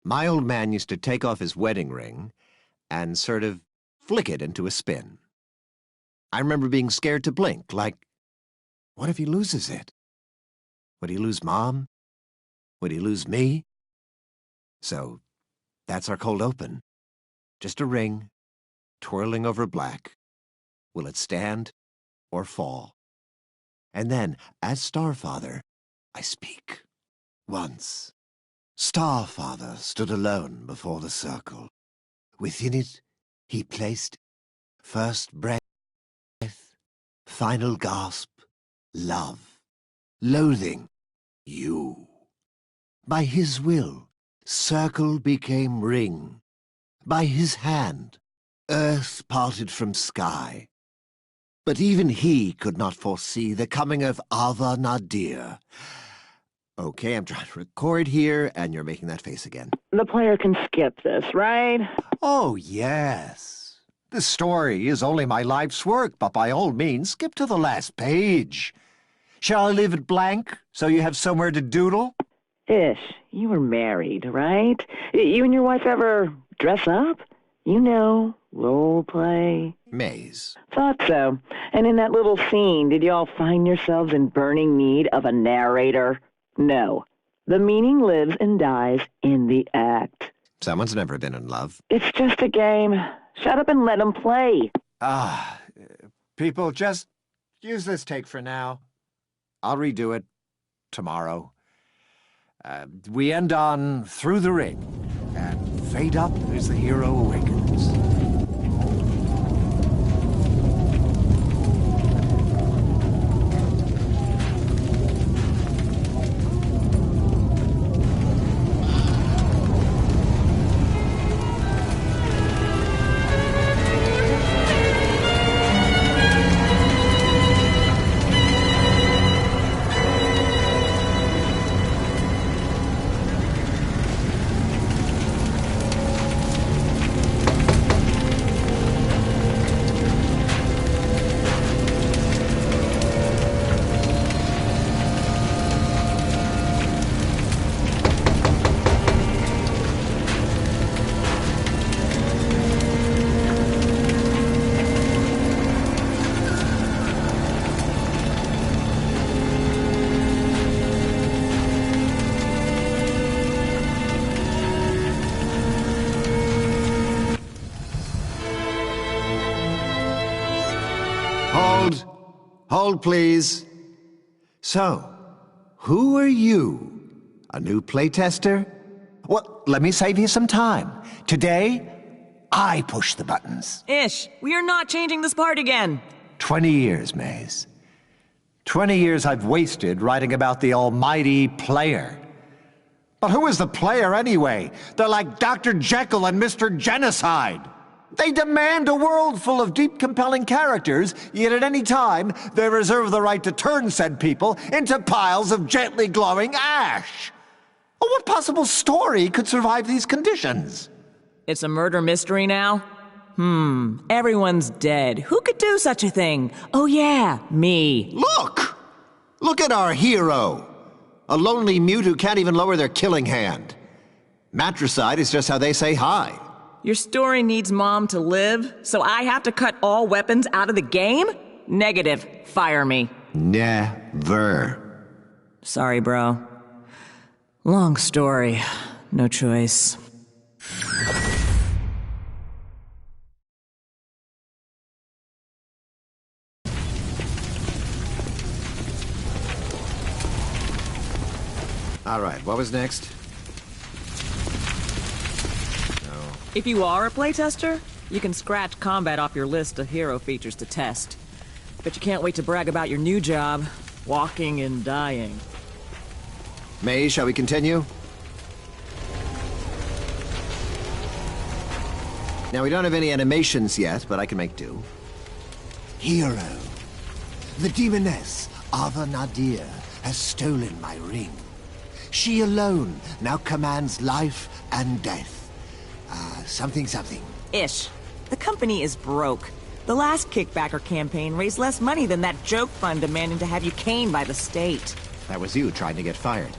My old man used to take off his wedding ring and sort of flick it into a spin. I remember being scared to blink, like, what if he loses it? Would he lose Mom? Would he lose me? So, that's our cold open. Just a ring, twirling over black. Will it stand or fall? And then, as Starfather, I speak. Once, Starfather stood alone before the circle. Within it, he placed first breath, final gasp, love, loathing, you. By his will, circle became ring. By his hand, earth parted from sky. But even he could not foresee the coming of lladnar. Okay, I'm trying to record here, and you're making that face again. The player can skip this, right? Oh, yes. The story is only my life's work, but by all means, skip to the last page. Shall I leave it blank, so you have somewhere to doodle? Ish, you were married, right? You and your wife ever dress up? You know, role play. Maze. Thought so. And in that little scene, did y'all find yourselves in burning need of a narrator? No. The meaning lives and dies in the act. Someone's never been in love. It's just a game. Shut up and let them play. People, just use this take for now. I'll redo it tomorrow. We end on Through the Ring, and fade up as the hero awakens. Hold, please. So, who are you? A new playtester? Well, let me save you some time. Today, I push the buttons. Ish, we are not changing this part again. 20 years, Maze. 20 years I've wasted writing about the almighty player. But who is the player anyway? They're like Dr. Jekyll and Mr. Genocide. They demand a world full of deep, compelling characters, yet at any time, they reserve the right to turn said people into piles of gently glowing ash. Well, what possible story could survive these conditions? It's a murder mystery now? Everyone's dead. Who could do such a thing? Oh yeah, me. Look! Look at our hero. A lonely mute who can't even lower their killing hand. Matricide is just how they say hi. Your story needs Mom to live, so I have to cut all weapons out of the game? Negative. Fire me. Never. Sorry, bro. Long story. No choice. All right, what was next? If you are a playtester, you can scratch combat off your list of hero features to test. But you can't wait to brag about your new job, walking and dying. May, shall we continue? Now, we don't have any animations yet, but I can make do. Hero. The demoness, lladnar, has stolen my ring. She alone now commands life and death. Something. Ish. The company is broke. The last kickbacker campaign raised less money than that joke fund demanding to have you caned by the state. That was you trying to get fired.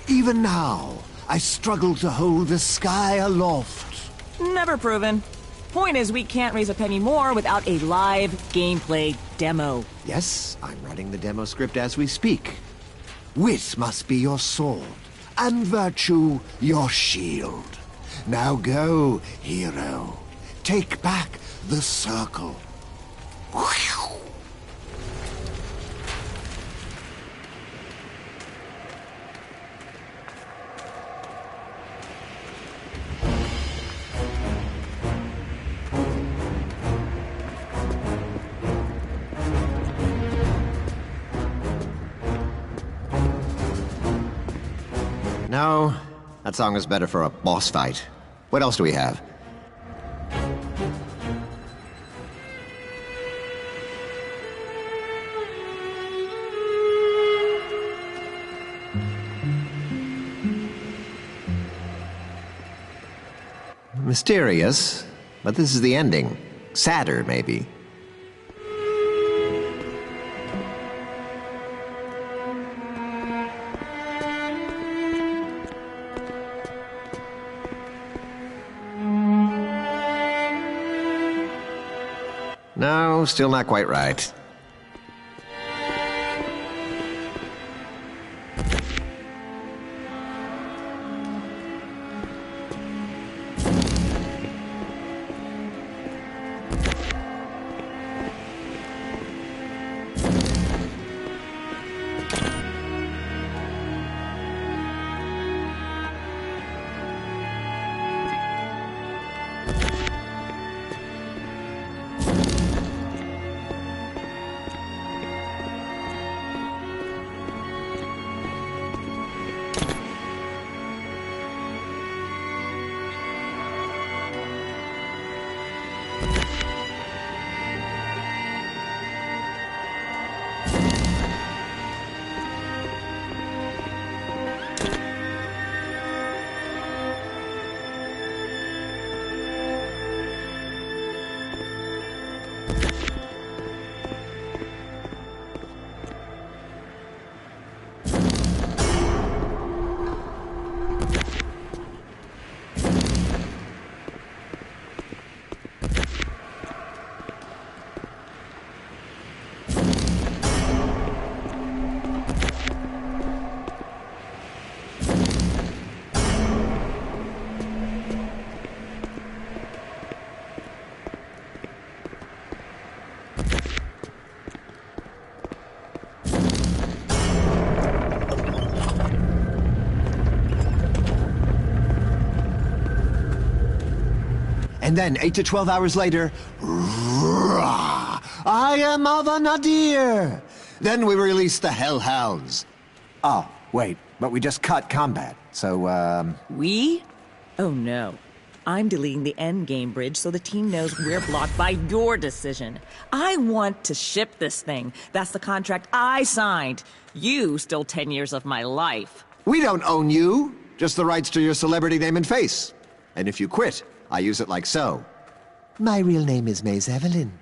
Even now, I struggle to hold the sky aloft. Never proven. Point is, we can't raise a penny more without a live gameplay demo. Yes, I'm writing the demo script as we speak. Wit must be your sword, and virtue your shield. Now go, hero. Take back the circle. Whew. No, that song is better for a boss fight. What else do we have? Mysterious, but this is the ending. Sadder, maybe. No, still not quite right. And then, 8 to 12 hours later, I am of a nadir. Then we release the Hellhounds. Oh, wait, but we just cut combat, so, We? Oh no. I'm deleting the endgame bridge so the team knows we're blocked by your decision. I want to ship this thing. That's the contract I signed. You stole 10 years of my life. We don't own you, just the rights to your celebrity name and face. And if you quit, I use it like so. My real name is Maze Evelyn.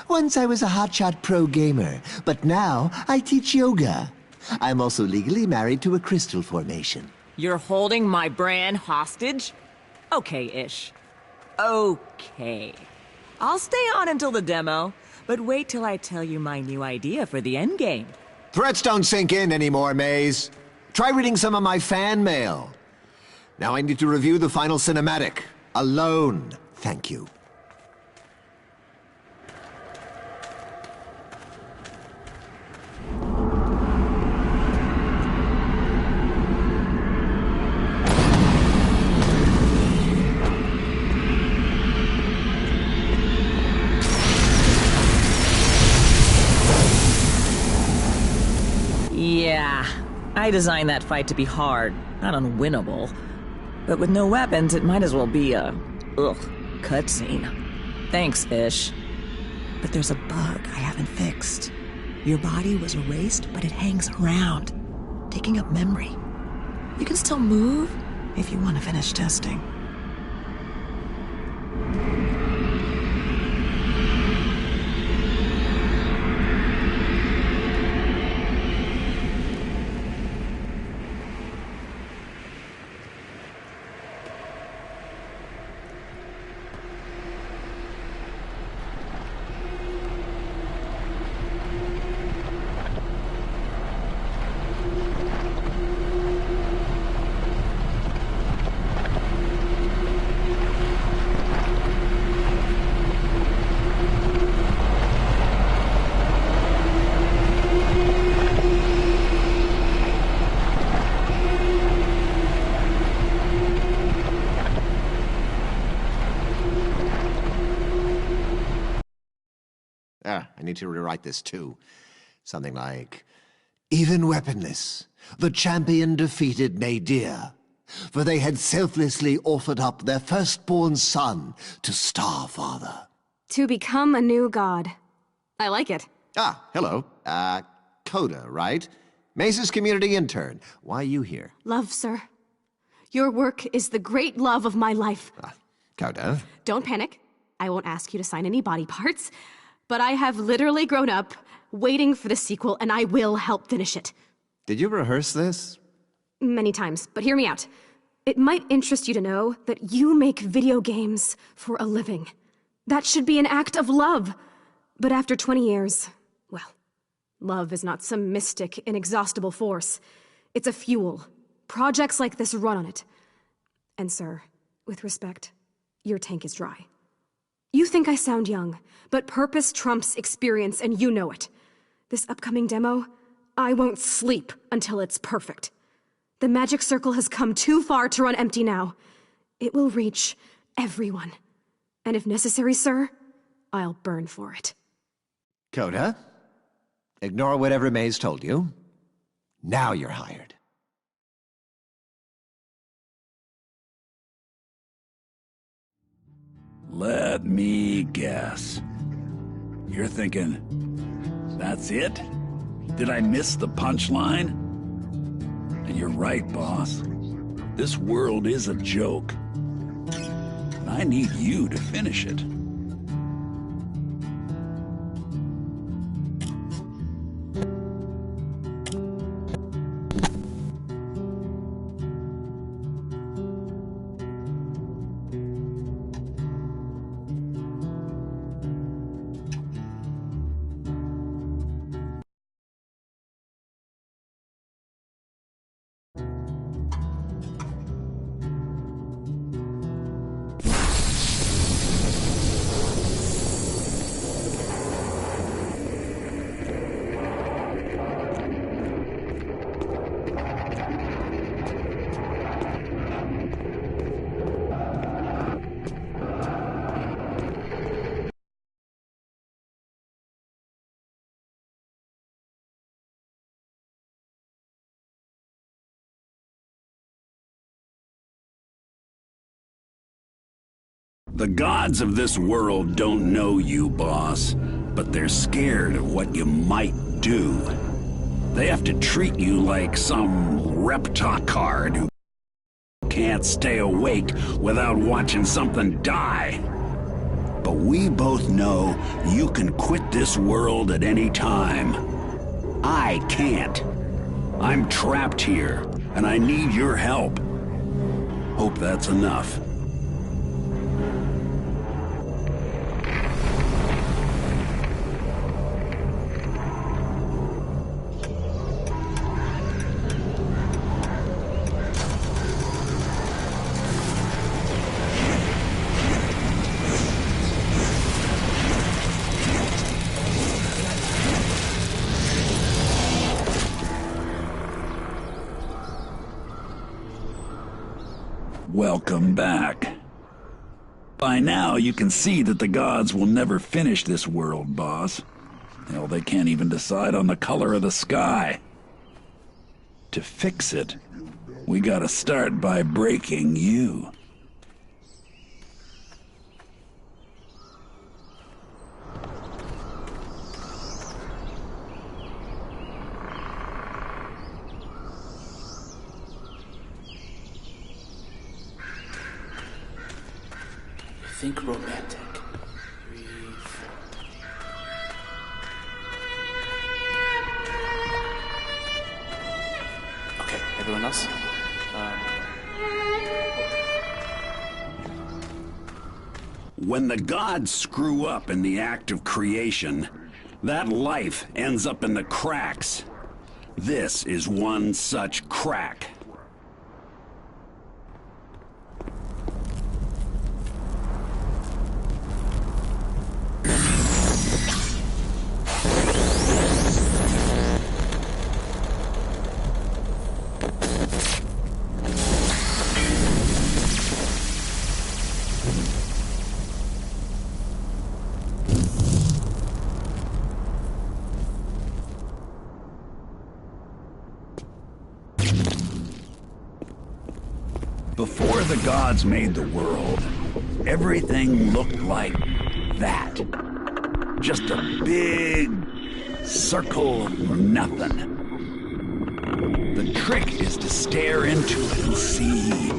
Once I was a hotshot pro gamer, but now I teach yoga. I'm also legally married to a crystal formation. You're holding my brand hostage? Okay-ish. Okay. I'll stay on until the demo, but wait till I tell you my new idea for the endgame. Threats don't sink in anymore, Maze. Try reading some of my fan mail. Now I need to review the final cinematic. Alone. Thank you. Yeah, I designed that fight to be hard, not unwinnable. But with no weapons, it might as well be a, cutscene. Thanks, Ish. But there's a bug I haven't fixed. Your body was erased, but it hangs around, taking up memory. You can still move if you want to finish testing. I need to rewrite this too. Something like, even weaponless, the champion defeated Nadir, for they had selflessly offered up their firstborn son to Starfather. To become a new god. I like it. Ah, hello. Coda, right? Mace's community intern. Why are you here? Love, sir. Your work is the great love of my life. Coda? Don't panic. I won't ask you to sign any body parts. But I have literally grown up waiting for the sequel, and I will help finish it. Did you rehearse this? Many times, but hear me out. It might interest you to know that you make video games for a living. That should be an act of love. But after 20 years, well, love is not some mystic, inexhaustible force. It's a fuel. Projects like this run on it. And sir, with respect, your tank is dry. You think I sound young, but purpose trumps experience, and you know it. This upcoming demo, I won't sleep until it's perfect. The magic circle has come too far to run empty now. It will reach everyone. And if necessary, sir, I'll burn for it. Coda, ignore whatever Maze told you. Now you're hired. Let me guess. You're thinking, that's it? Did I miss the punchline? And you're right, boss. This world is a joke. And I need you to finish it. The gods of this world don't know you, boss, but they're scared of what you might do. They have to treat you like some reptocard who can't stay awake without watching something die. But we both know you can quit this world at any time. I can't. I'm trapped here, and I need your help. Hope that's enough. Welcome back. By now, you can see that the gods will never finish this world, boss. Hell, they can't even decide on the color of the sky. To fix it, we gotta start by breaking you. Think romantic. Breathe. Okay, everyone else? When the gods screw up in the act of creation, that life ends up in the cracks. This is one such crack. Before the gods made the world, everything looked like that. Just a big circle of nothing. The trick is to stare into it and see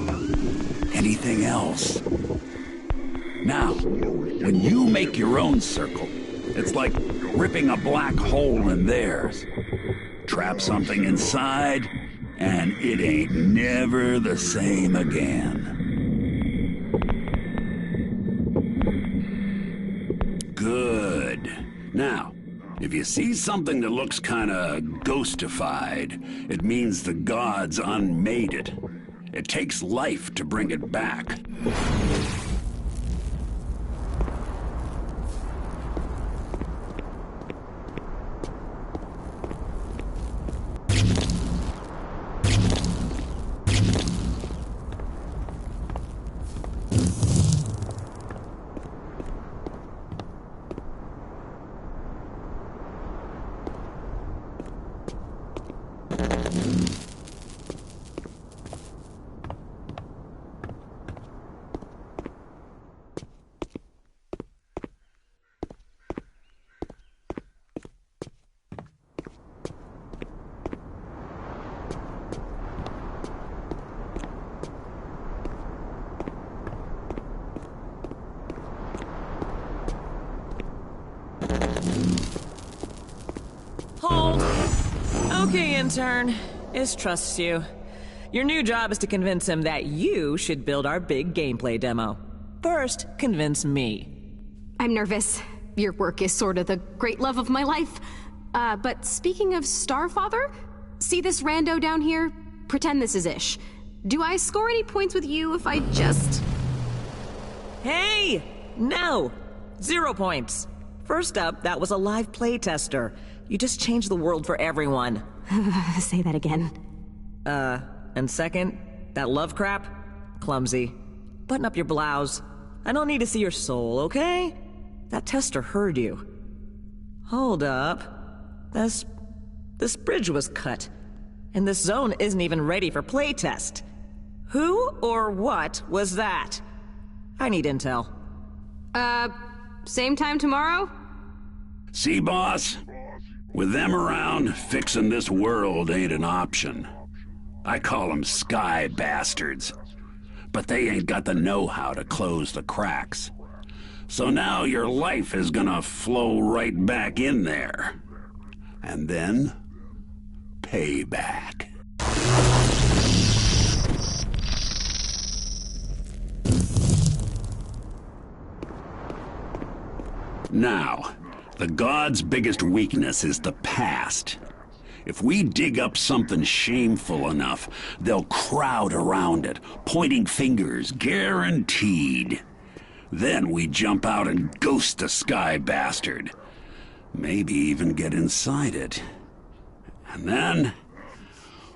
anything else. Now, when you make your own circle, it's like ripping a black hole in theirs. Trap something inside, and it ain't never the same again. Good. Now, if you see something that looks kinda ghostified, it means the gods unmade it. It takes life to bring it back. Hold. Okay, intern. Ish trusts you. Your new job is to convince him that you should build our big gameplay demo. First, convince me. I'm nervous. Your work is sort of the great love of my life. But speaking of Starfather, see this rando down here? Pretend this is Ish. Do I score any points with you if I just... Hey! No! 0 points. First up, that was a live playtester. You just changed the world for everyone. Say that again. And second, that love crap? Clumsy. Button up your blouse. I don't need to see your soul, okay? That tester heard you. Hold up. This bridge was cut. And this zone isn't even ready for playtest. Who or what was that? I need intel. Same time tomorrow? See, boss? With them around, fixing this world ain't an option. I call them sky bastards. But they ain't got the know-how to close the cracks. So now your life is gonna flow right back in there. And then... payback. Now, the gods' biggest weakness is the past. If we dig up something shameful enough, they'll crowd around it, pointing fingers, guaranteed. Then we jump out and ghost the sky bastard. Maybe even get inside it. And then...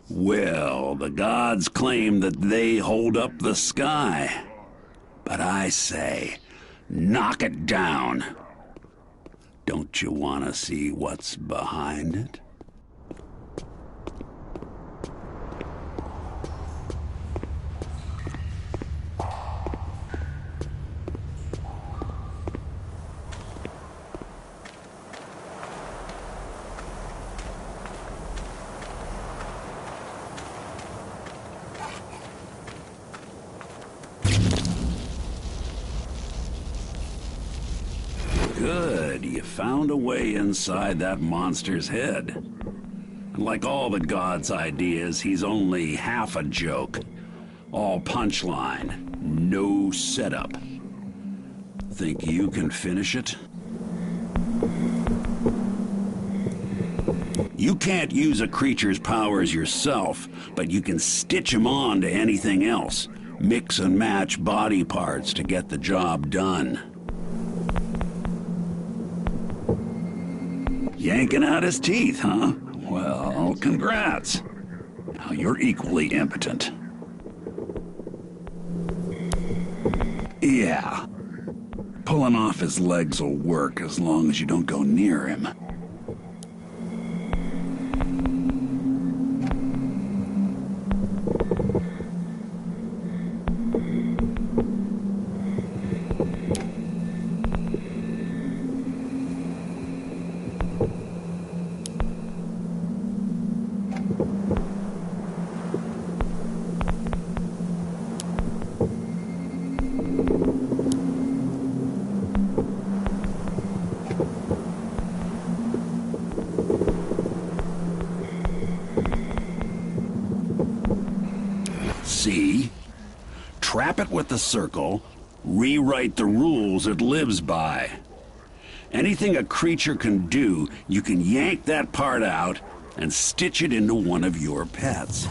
well, the gods claim that they hold up the sky. But I say, knock it down. Don't you want to see what's behind it? Good, you found a way inside that monster's head. And like all the gods' ideas, he's only half a joke. All punchline, no setup. Think you can finish it? You can't use a creature's powers yourself, but you can stitch him on to anything else. Mix and match body parts to get the job done. Yanking out his teeth, huh? Well, congrats. Now you're equally impotent. Yeah. Pulling off his legs will work as long as you don't go near him. See? Trap it with the circle, rewrite the rules it lives by. Anything a creature can do, you can yank that part out and stitch it into one of your pets.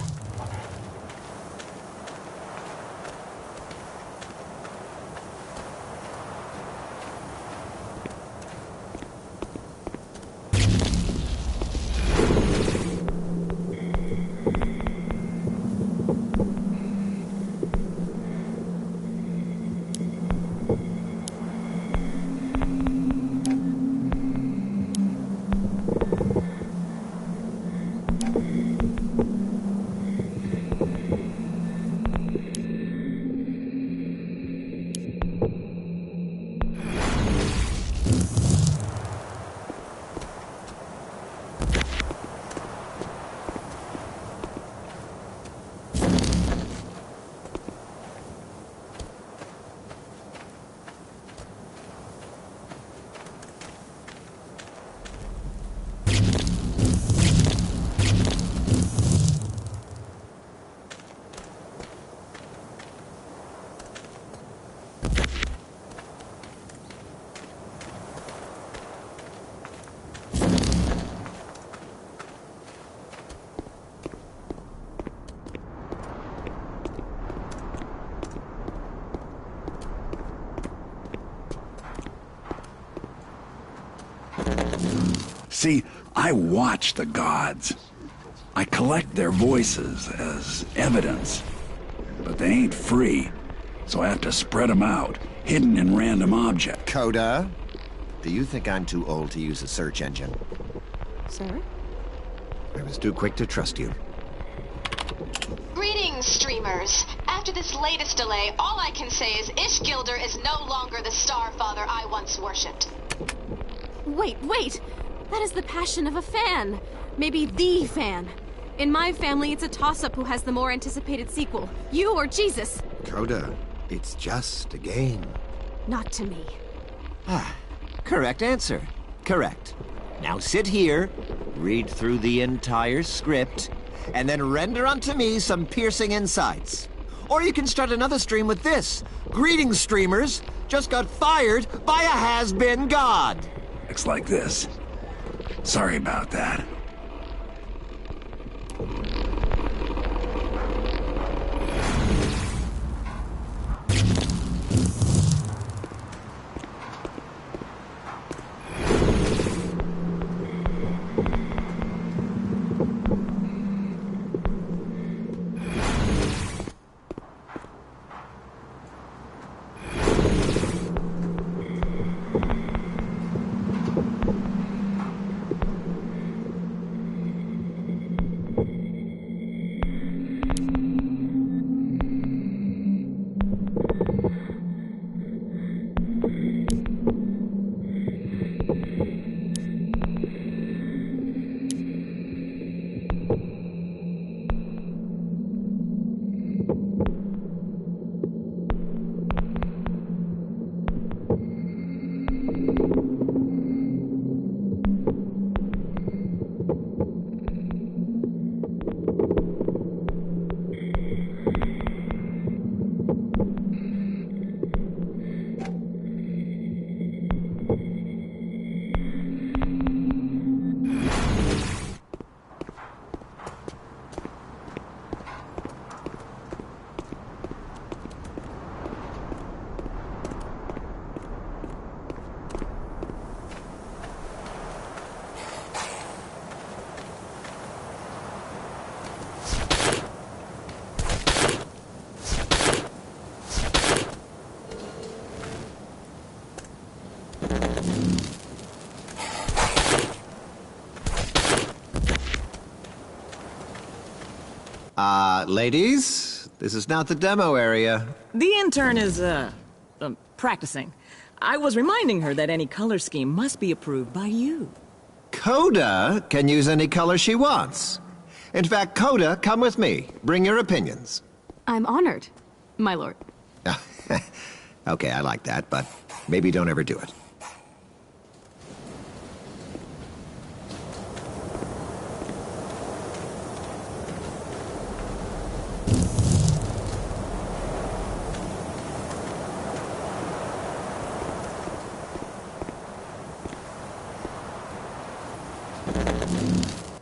See, I watch the gods. I collect their voices as evidence. But they ain't free, so I have to spread them out, hidden in random objects. Coda, do you think I'm too old to use a search engine? Sir? I was too quick to trust you. Greetings, streamers. After this latest delay, all I can say is Ishgilder is no longer the star father I once worshipped. Wait! That is the passion of a fan. Maybe the fan. In my family, it's a toss-up who has the more anticipated sequel. You or Jesus. Coda, it's just a game. Not to me. Correct answer. Correct. Now sit here, read through the entire script, and then render unto me some piercing insights. Or you can start another stream with this. Greetings, streamers. Just got fired by a has-been god. Looks like this. Sorry about that. Ladies, This is not the demo area. The intern is, practicing. I was reminding her that any color scheme must be approved by you. Coda can use any color she wants. In fact, Coda, come with me. Bring your opinions. I'm honored, my lord. Okay, I like that, but maybe don't ever do it.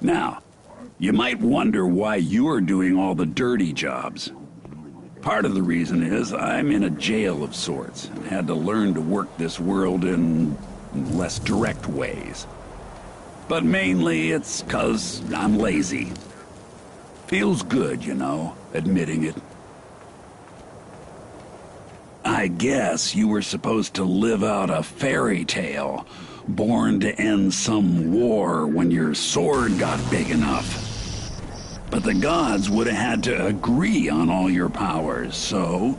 Now, you might wonder why you're doing all the dirty jobs. Part of the reason is I'm in a jail of sorts and had to learn to work this world in less direct ways. But mainly it's 'cause I'm lazy. Feels good, you know, admitting it. I guess you were supposed to live out a fairy tale, born to end some war when your sword got big enough. But the gods would have had to agree on all your powers, so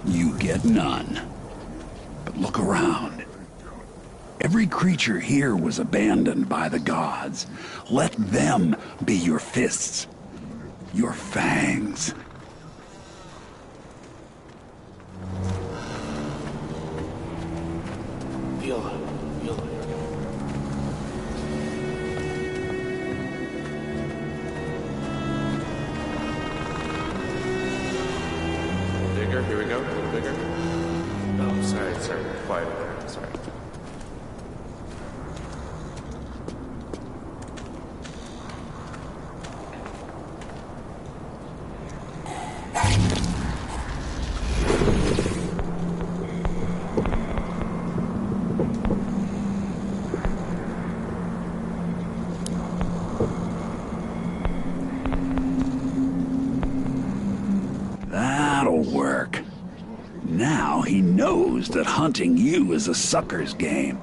you get none. But look around. Every creature here was abandoned by the gods. Let them be your fists, your fangs. Viola. Bigger, here we go, a little bigger. Oh, sorry, quiet there, sorry. That'll work. Now he knows that hunting you is a sucker's game.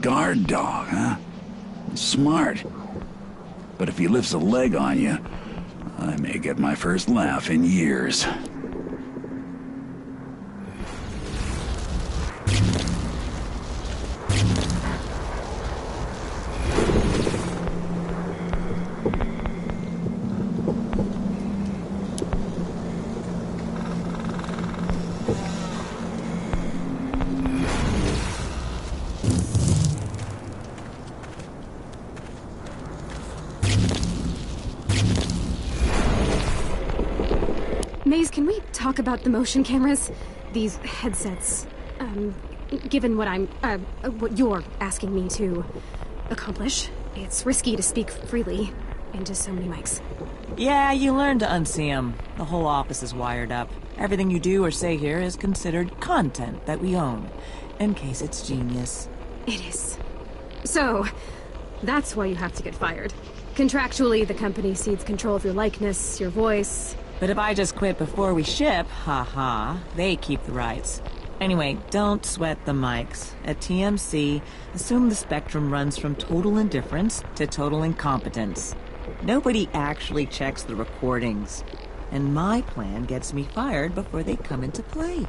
Guard dog, huh? Smart. But if he lifts a leg on you, I may get my first laugh in years. Maze, can we talk about the motion cameras? These headsets. Given what you're asking me to accomplish, it's risky to speak freely into so many mics. Yeah, you learn to unsee them. The whole office is wired up. Everything you do or say here is considered content that we own, in case it's genius. It is. So, that's why you have to get fired. Contractually, the company cedes control of your likeness, your voice. But if I just quit before we ship, haha, they keep the rights. Anyway, don't sweat the mics. At TMC, assume the spectrum runs from total indifference to total incompetence. Nobody actually checks the recordings. And my plan gets me fired before they come into play.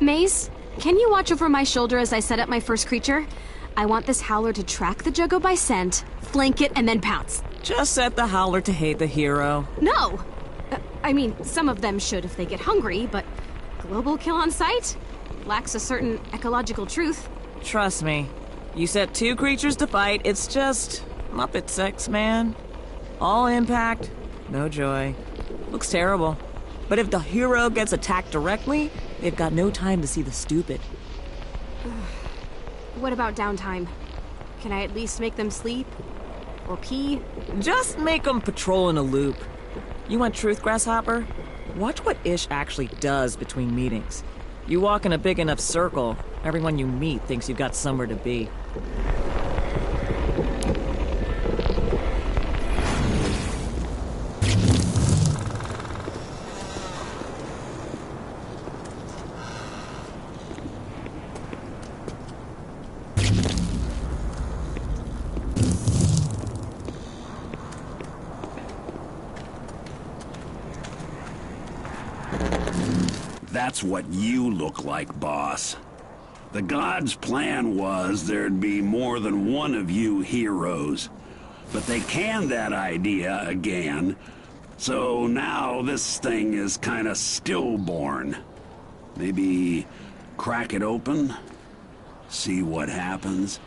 Maze, can you watch over my shoulder as I set up my first creature? I want this howler to track the juggo by scent, flank it, and then pounce. Just set the howler to hate the hero. No! I mean, some of them should if they get hungry, but global kill on sight lacks a certain ecological truth. Trust me. You set 2 creatures to fight, it's just Muppet sex, man. All impact, no joy. Looks terrible. But if the hero gets attacked directly, they've got no time to see the stupid. What about downtime? Can I at least make them sleep? Or pee? Just make them patrol in a loop. You want truth, Grasshopper? Watch what Ish actually does between meetings. You walk in a big enough circle, everyone you meet thinks you've got somewhere to be. That's what you look like, boss. The gods' plan was there'd be more than one of you heroes. But they canned that idea again, so now this thing is kinda stillborn. Maybe crack it open? See what happens?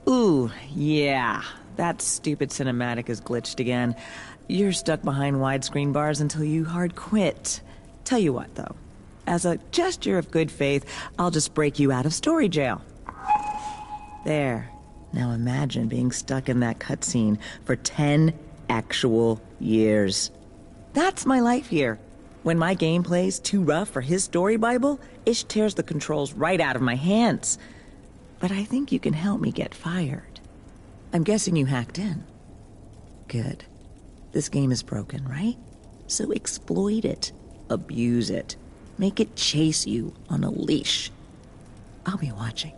Ooh, yeah. That stupid cinematic is glitched again. You're stuck behind widescreen bars until you hard quit. Tell you what, though. As a gesture of good faith, I'll just break you out of story jail. There. Now imagine being stuck in that cutscene for 10 actual years. That's my life here. When my gameplay's too rough for his story Bible, Ish tears the controls right out of my hands. But I think you can help me get fired. I'm guessing you hacked in. Good. This game is broken, right? So exploit it. Abuse it. Make it chase you on a leash. I'll be watching.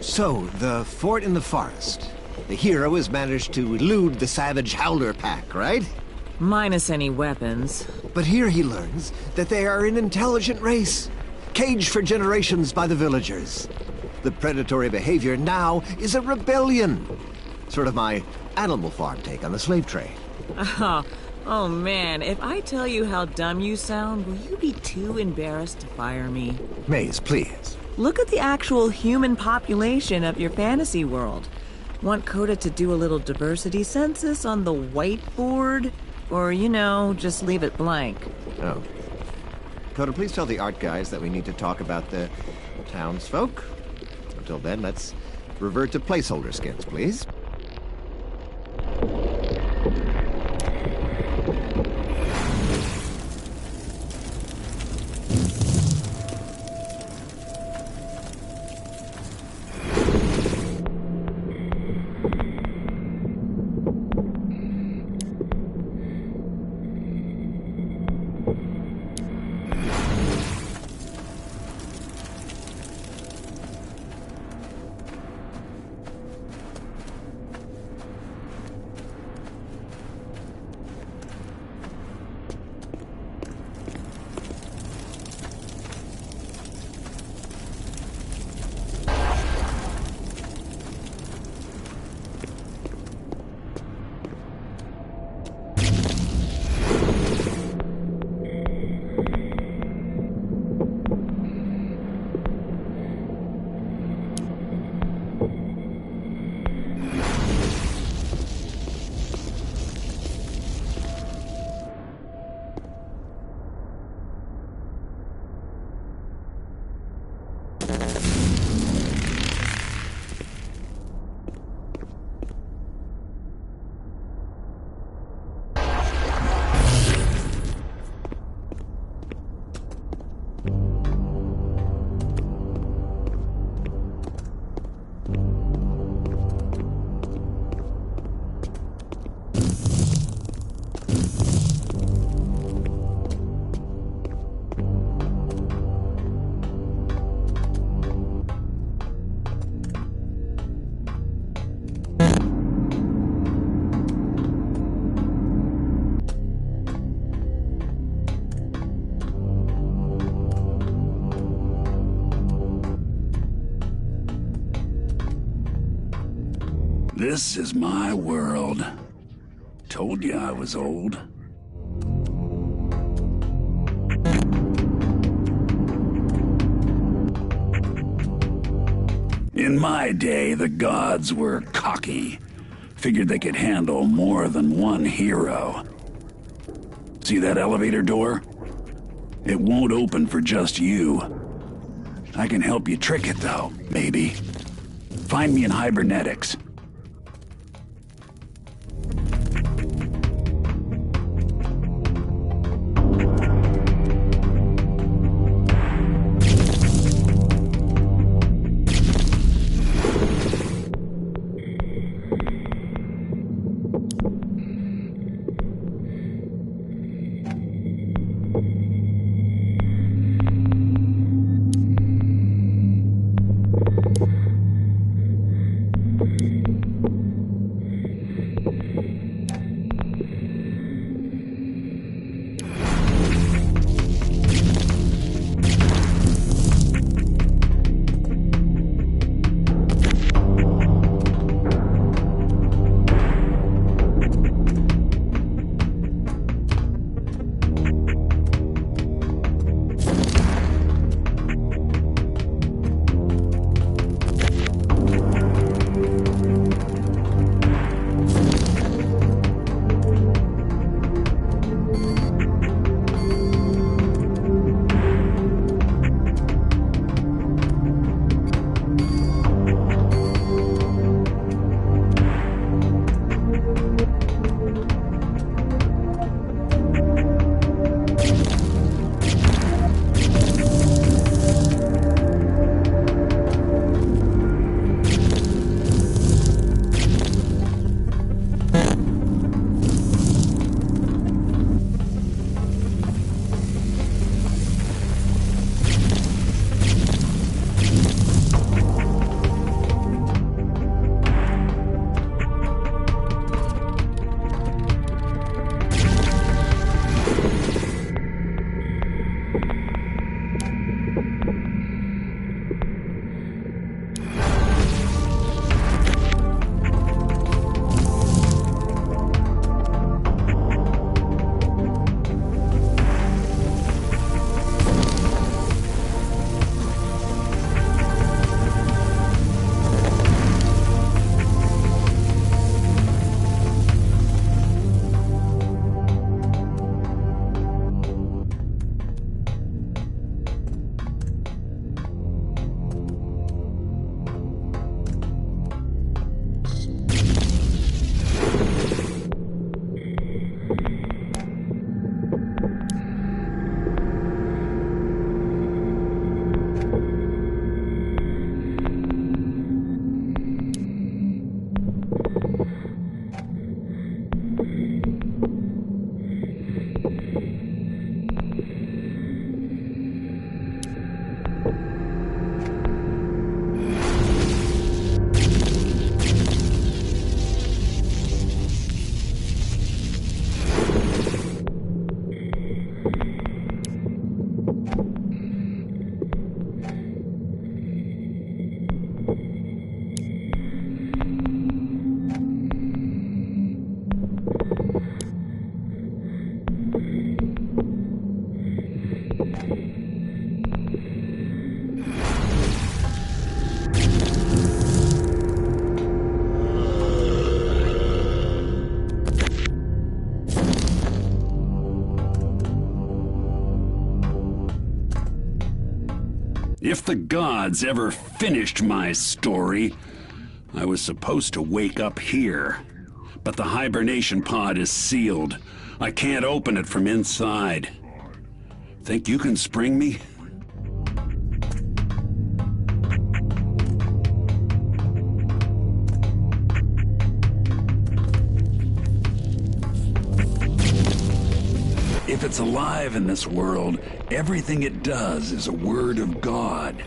So, the fort in the forest. The hero has managed to elude the savage Howler pack, right? Minus any weapons. But here he learns that they are an intelligent race, caged for generations by the villagers. The predatory behavior now is a rebellion. Sort of my Animal Farm take on the slave trade. Oh man, if I tell you how dumb you sound, will you be too embarrassed to fire me? Maze, please. Look at the actual human population of your fantasy world. Want Coda to do a little diversity census on the whiteboard? Or, just leave it blank? Oh. Coda, please tell the art guys that we need to talk about the townsfolk. Until then, let's revert to placeholder skins, please. This is my world. Told you I was old. In my day, the gods were cocky. Figured they could handle more than one hero. See that elevator door? It won't open for just you. I can help you trick it, though, maybe. Find me in hibernetics. If the gods ever finished my story, I was supposed to wake up here. But the hibernation pod is sealed. I can't open it from inside. Think you can spring me? If it's alive in this world, everything it does is a word of God.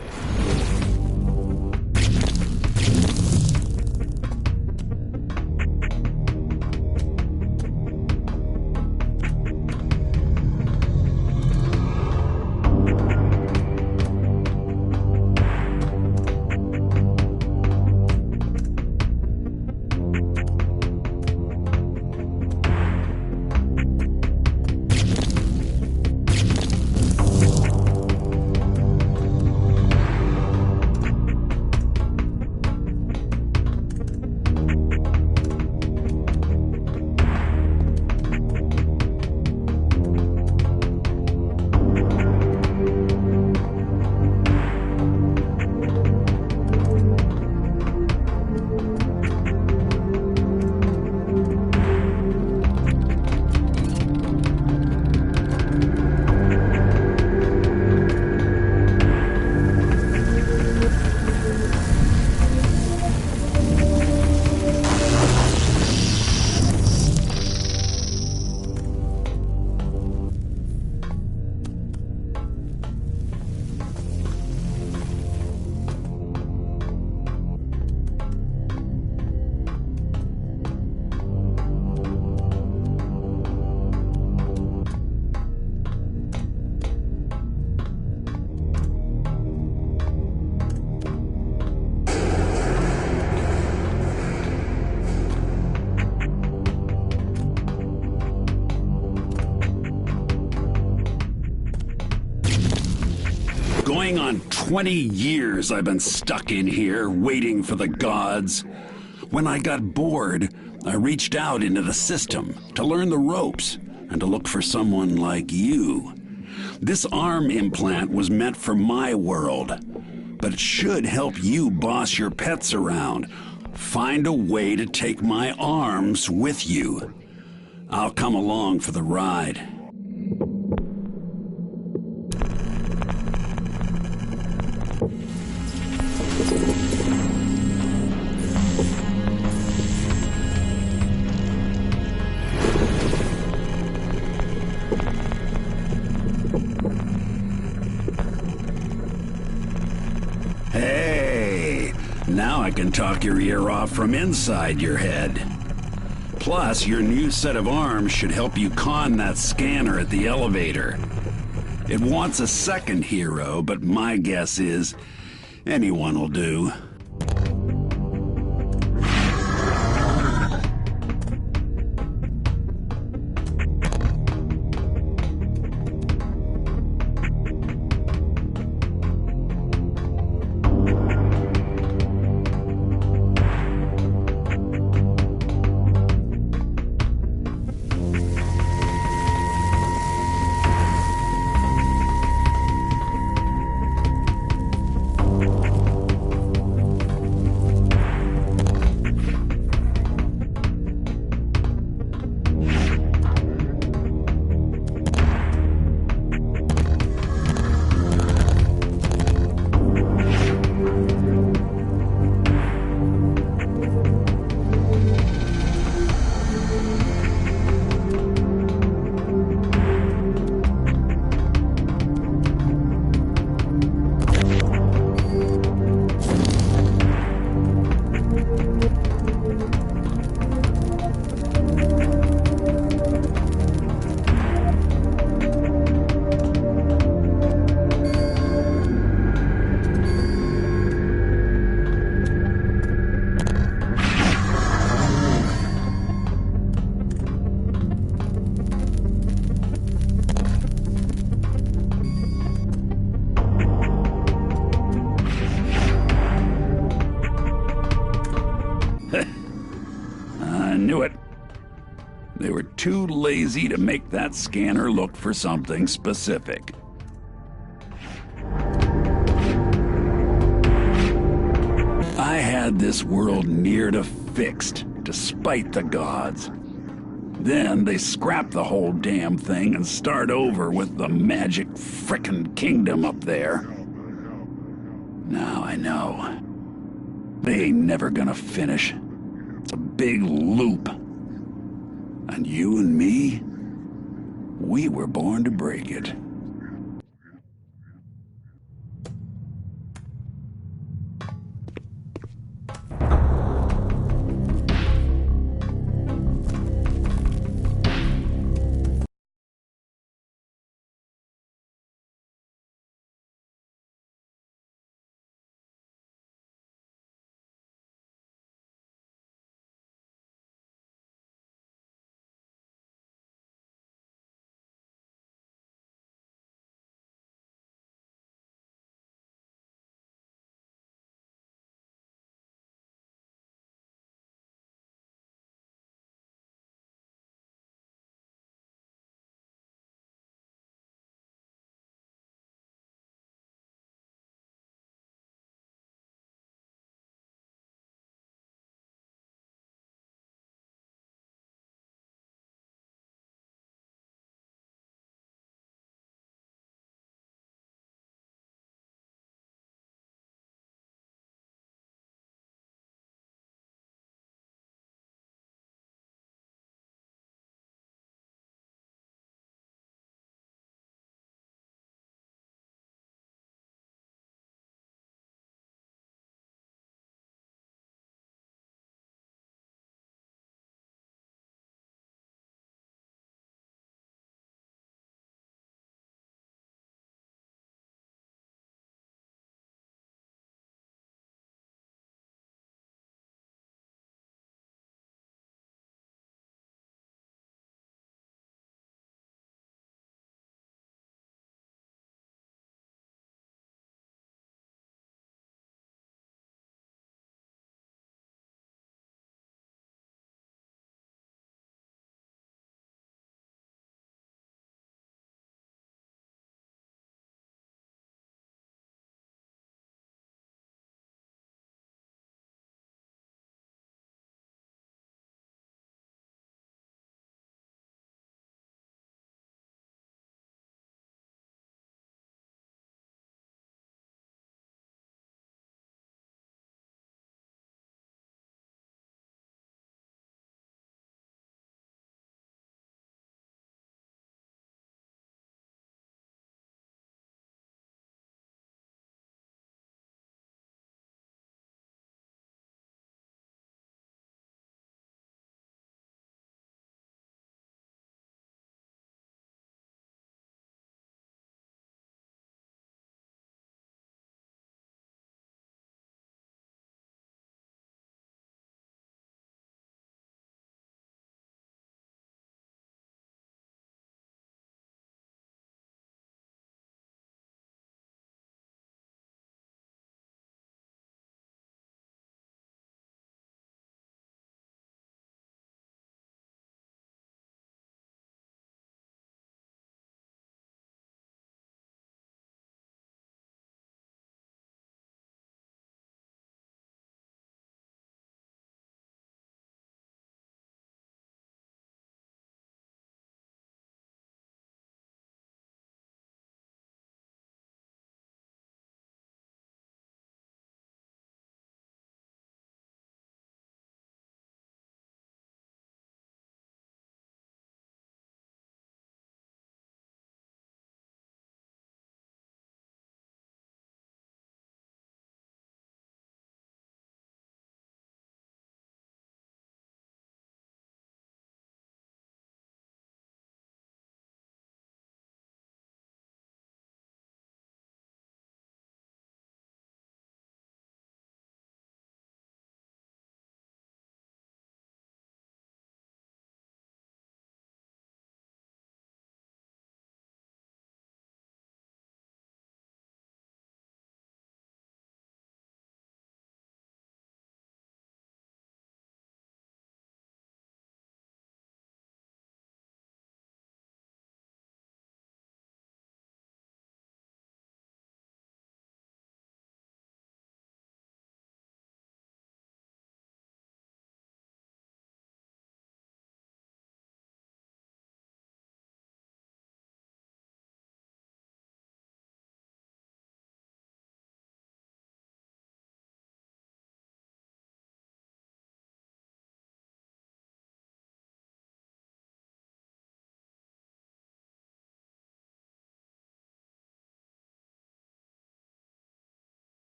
Going on 20 years I've been stuck in here, waiting for the gods. When I got bored, I reached out into the system to learn the ropes and to look for someone like you. This arm implant was meant for my world, but it should help you boss your pets around. Find a way to take my arms with you. I'll come along for the ride. Hey, now I can talk your ear off from inside your head. Plus, your new set of arms should help you con that scanner at the elevator. It wants a second hero, but my guess is anyone will do. too lazy to make that scanner look for something specific. I had this world near to fixed, despite the gods. Then they scrap the whole damn thing and start over with the magic frickin' kingdom up there. Now I know. They ain't never gonna finish. It's a big loop. And you and me, we were born to break it.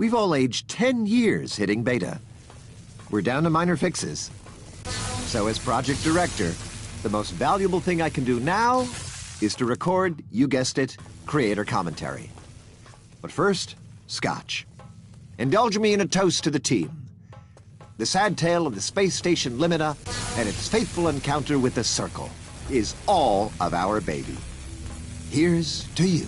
We've all aged 10 years hitting beta. We're down to minor fixes. So as project director, the most valuable thing I can do now is to record, you guessed it, creator commentary. But first, scotch. Indulge me in a toast to the team. The sad tale of the space station Limita and its fateful encounter with the Circle is all of our baby. Here's to you.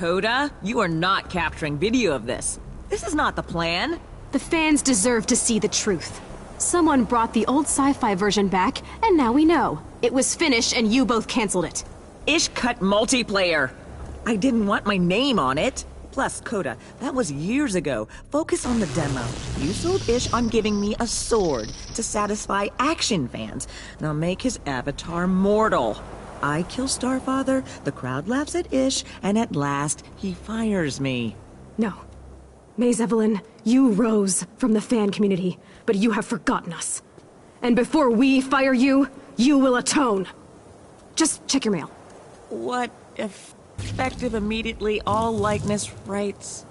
Coda, you are not capturing video of this. This is not the plan. The fans deserve to see the truth. Someone brought the old sci-fi version back, and now we know. It was finished and you both canceled it. Ish cut multiplayer. I didn't want my name on it. Plus, Coda, that was years ago. Focus on the demo. You sold Ish on giving me a sword to satisfy action fans. Now make his avatar mortal. I kill Starfather, the crowd laughs at Ish, and at last, he fires me. No. Maze Evelyn, you rose from the fan community, but you have forgotten us. And before we fire you, you will atone. Just check your mail. What effective immediately all likeness rights?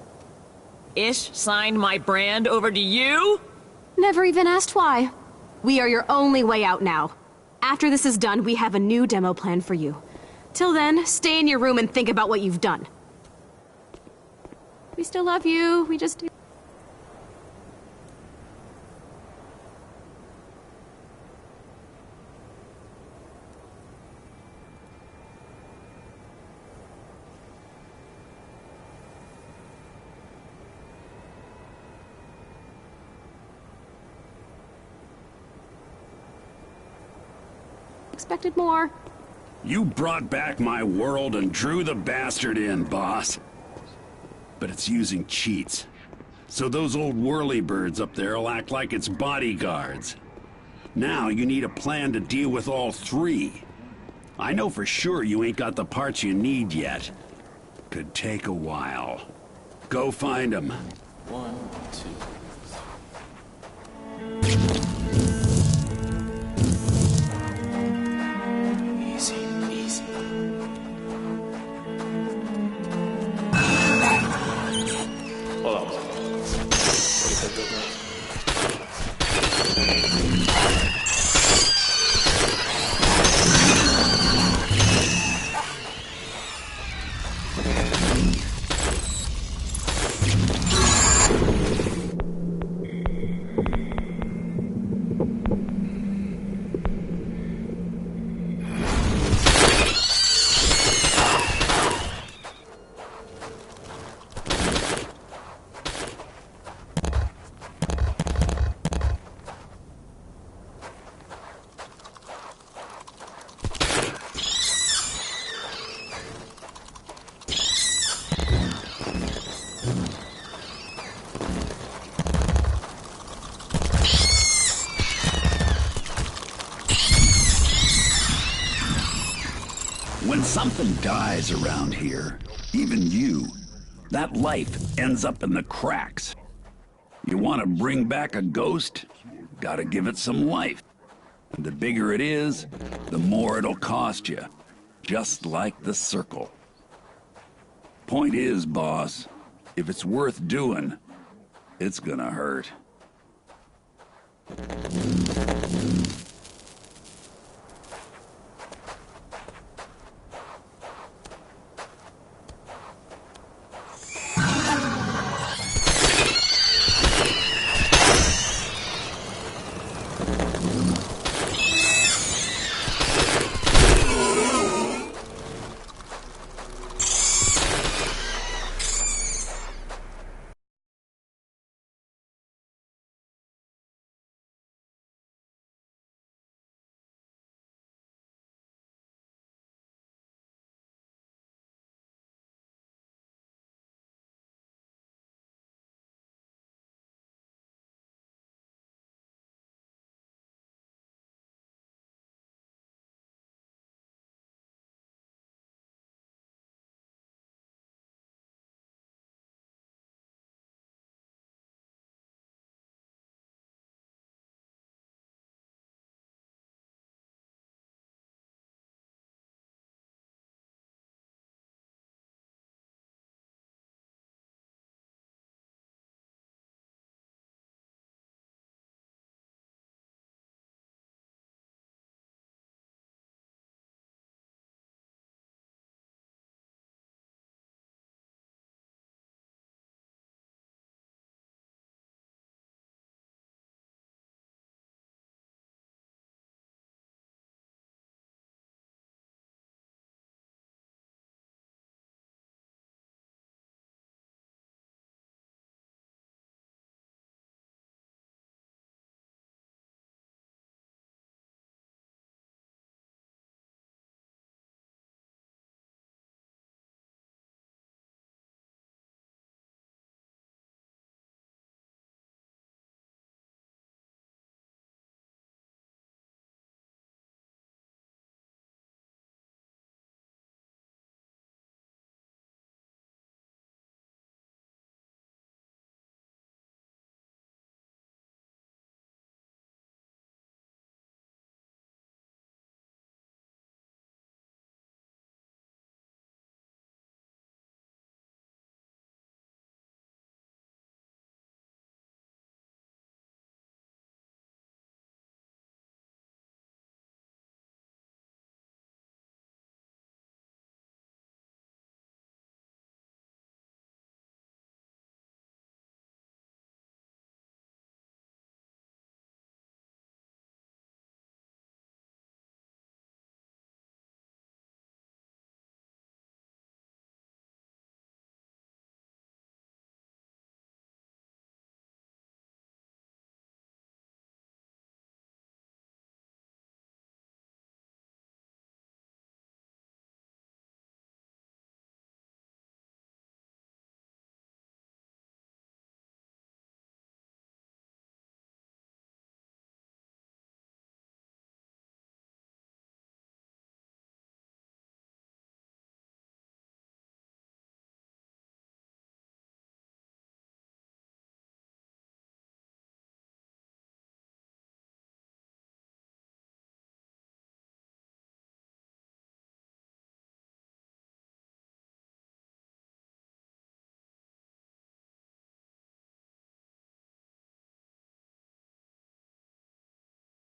Ish signed my brand over to you? Never even asked why. We are your only way out now. After this is done, we have a new demo plan for you. Till then, stay in your room and think about what you've done. We still love you, we just do. Expected more. You brought back my world and drew the bastard in, boss. but it's using cheats. So those old whirlybirds up there will act like it's bodyguards. Now you need a plan to deal with all three. I know for sure you ain't got the parts you need yet. Could take a while. Go find them. 1, 2. Easy, easy. Hold on. What do you think of that? When something dies around here, even you, that life ends up in the cracks. You want to bring back a ghost? Gotta give it some life. And the bigger it is, the more it'll cost you. Just like the circle. Point is, boss, if it's worth doing, it's gonna hurt.